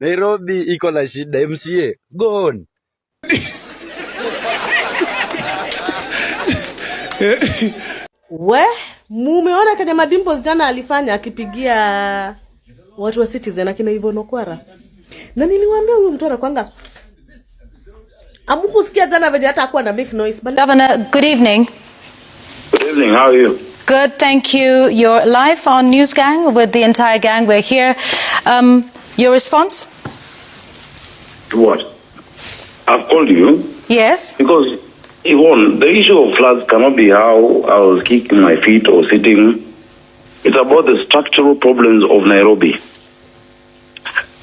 Nairobi iko na shida. MCA gone. Mumeona kwenye Madimples jana alifanya akipigia watu wa Citizen akina Yvonne Okwara. Na niliwaambia huyu mtu anakuanga amukusikia jana venye hata hakuwa na make noise. Governor, good evening. Good evening, how are you? Good, thank you. You're live on News Gang with the entire gang. We're here. Your response? To what? I've called you. Yes. Because, Yvonne, the issue of floods cannot be how I was kicking my feet or sitting. It's about the structural problems of Nairobi.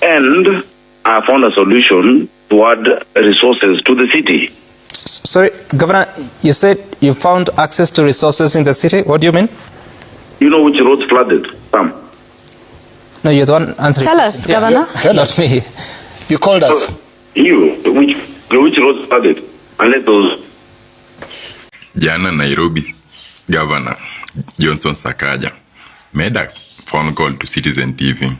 And I found a solution to add resources to the city. Sorry, Governor, you said you found access to resources in the city. What do you mean? You know which roads flooded, Sam? No, you're the one answering. Tell us, Governor. Tell us. Me. You called us. Which roads flooded? And let those... Jana Nairobi Governor Johnson Sakaja made a phone call to Citizen TV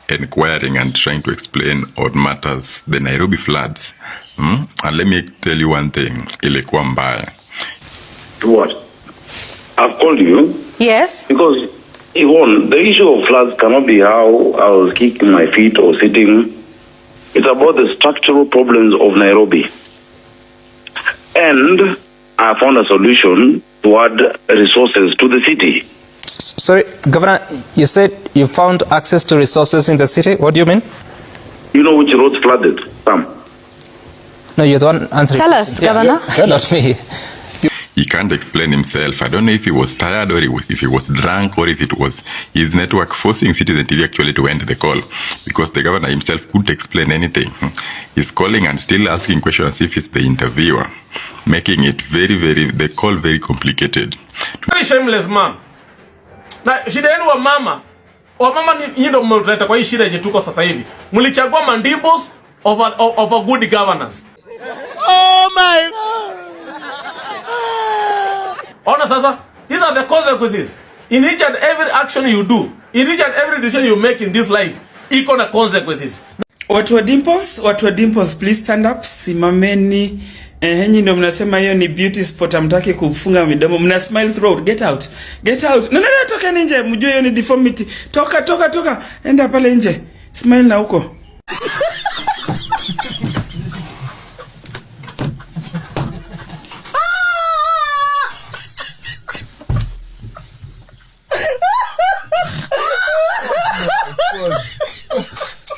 inquiring and trying to explain what matters the Nairobi floods. And let me tell you one thing, ilikuwa mbaya. To what? I've called you. Yes. Because, Yvonne, the issue of floods cannot be how I was kicking my feet or sitting. It's about the structural problems of Nairobi. And I found a solution to add resources to the city. Sorry, Governor, you said you found access to resources in the city. What do you mean? You know which roads flooded, Sam? No, you're the one answering. Tell us, Governor. Tell us. Me. He can't explain himself. I don't know if he was tired or if he was drunk or if it was his network forcing Citizen TV actually to end the call, because the governor himself couldn't explain anything. He's calling and still asking questions as if he's the interviewer, making it the call very complicated. Very shameless man. Na shida yenu wa mama ni ndio mnaleta kwa hii shida yenye tuko sasa hivi. Mlichagua Madimples over good governance. Oh my God. Ona sasa, these are the consequences. In each and every action you do, in each and every decision you make in this life, iko na consequences. Watu wa Dimples, please stand up. Simameni. Henyi ndo mnasema hiyo ni beauty spot, amtaki kufunga midomo. Mna smile through. Get out. No, toka nje. Mjue hiyo ni deformity. Toka. Enda pale nje. Smile na huko.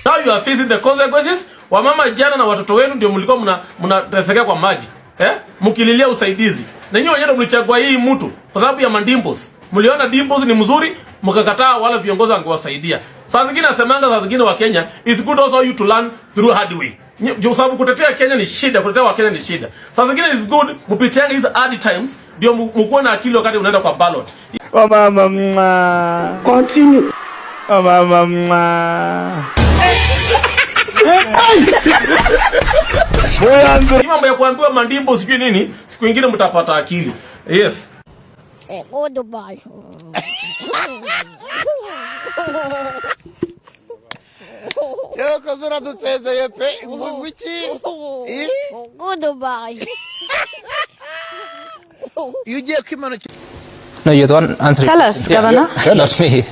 Now you are facing the consequences. Wamama jana na watoto wenu ndio mlikuwa mnatesekea kwa maji. Mkililia usaidizi. Na nyinyi wenyewe mlichagua hii mtu kwa sababu ya Madimples. Mliona Dimples ni mzuri, mkakataa wala viongozi wangewasaidia. Saa zingine nasemanga, saa zingine wa Kenya, it's good also you to learn through hard way. Kwa sababu kutetea Kenya ni shida, kutetea wa Kenya ni shida. Saa zingine it's good mpitiane hizo hard times ndio mkuwe na akili wakati unaenda kwa ballot. Mama. Continue. Mama. Hii mambo ya kuambiwa Madimples sijui nini, siku nyingine mtapata akili. Yes. Goodbye. Yo kazura tuteza yepe mwichi. Goodbye. You je kimano. No, you're the one answering. Tell us, Governor. Tell us. Me.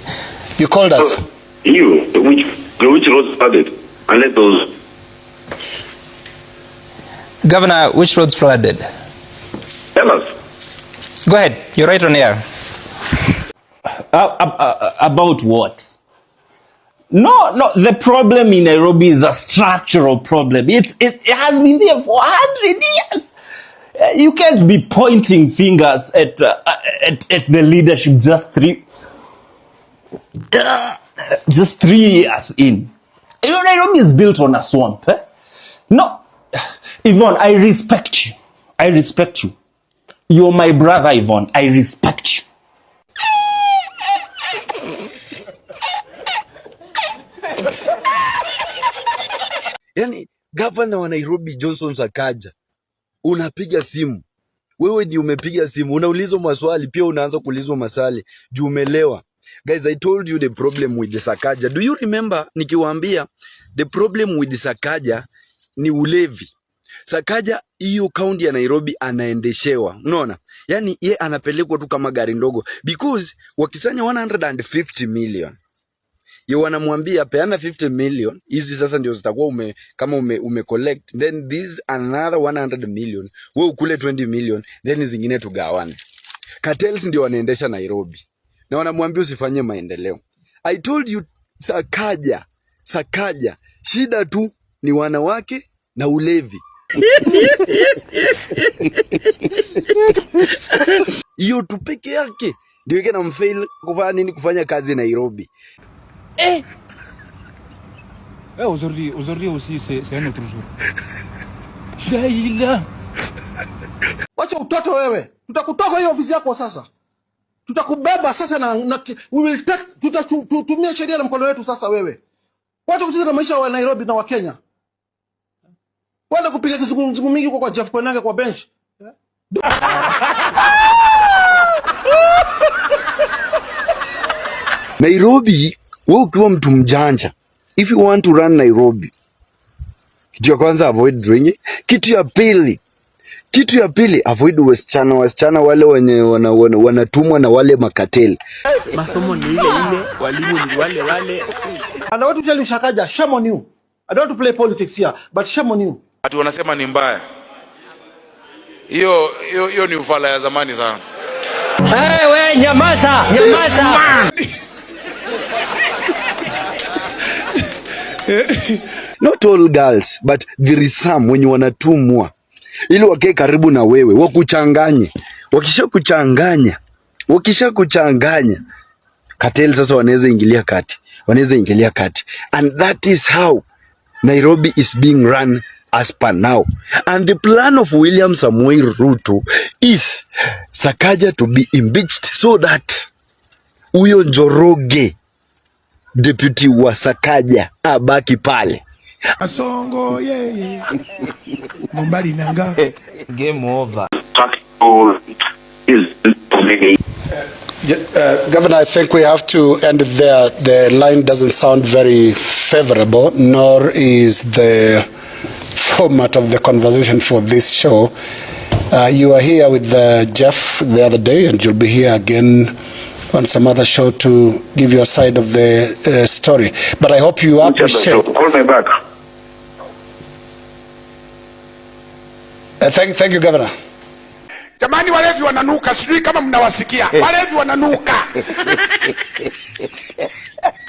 You called us. Which roads flooded? And let those... Governor, which roads flooded? Tell us. Go ahead. You're right on air. About what? No, the problem in Nairobi is a structural problem. It has been there for 100 years. You can't be pointing fingers at the leadership just 3 years in. You know, Nairobi is built on a swamp. No, Yvonne, I respect you. You're my brother, Yvonne. I respect you. Yani, gavana wa Nairobi Johnson Sakaja, unapiga simu. Wewe ndio umepiga simu, unaulizwa maswali, pia unaanza kuulizwa maswali, juu umelewa. Guys, I told you the problem with the Sakaja. Do you remember nikiwaambia The problem with Sakaja ni ulevi. Sakaja hiyo kaunti ya Nairobi anaendeshewa. Unaona? Yani ye anapelekwa tu kama gari ndogo because wakisanya 150 million. Ye wanamwambia peana 50 million, hizi sasa ndio zitakuwa kama ume collect, then this another 100 million, wewe ukule 20 million, then zingine tugawane. Cartels ndio wanaendesha Nairobi. Na wanamwambia usifanye maendeleo. I told you Sakaja, shida tu ni wanawake na ulevi. Hiyo tu peke yake ndio yake na mfail kufanya kazi Nairobi. Aujourd'hui aussi c'est un autre jour. Daila. Wacha utoto wewe. Tutakutoka hiyo ofisi yako sasa. Tutakubeba sasa na we will take tutatumia sheria na mkono wetu sasa wewe. Wacha kucheza na maisha wa Nairobi na wa Kenya. Wanda kupiga kizungumzu mingi kwa Jeff Koinange kwa bench. Nairobi, wewe ukiwa mtu mjanja, if you want to run Nairobi, kitu ya kwanza avoid drinking. Kitu ya pili avoid wasichana wale wenye wanatumwa na wale makateli. Masomo ni ile, walimu ni wale. And I want to tell you Sakaja, shame on you. I don't want to play politics here, but shame on you. Ati wanasema ni mbaya. Hiyo ni ufala ya zamani sana. We nyamaza. Not all girls, but there is some wenye wanatumwa ili wakae karibu na wewe, wakuchanganye. Wakishakuchanganya, cartel sasa wanaweza ingilia kati. And that is how Nairobi is being run as per now. And the plan of William Samoei Ruto is Sakaja to be impeached so that huyo Njoroge deputy wa Sakaja abaki pale. Asongo Mumbali nanga. Game over. Governor, I think we have to end it there. The line doesn't sound very favorable, nor is the format of the conversation for this show. You were here with Jeff the other day, and you'll be here again on some other show to give you a side of the story. But I hope you appreciate. Call me back. Thank you, Governor. Jamani, walevi wananuka, sijui kama mnawasikia. Walevi wananuka.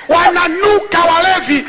Wananuka walevi.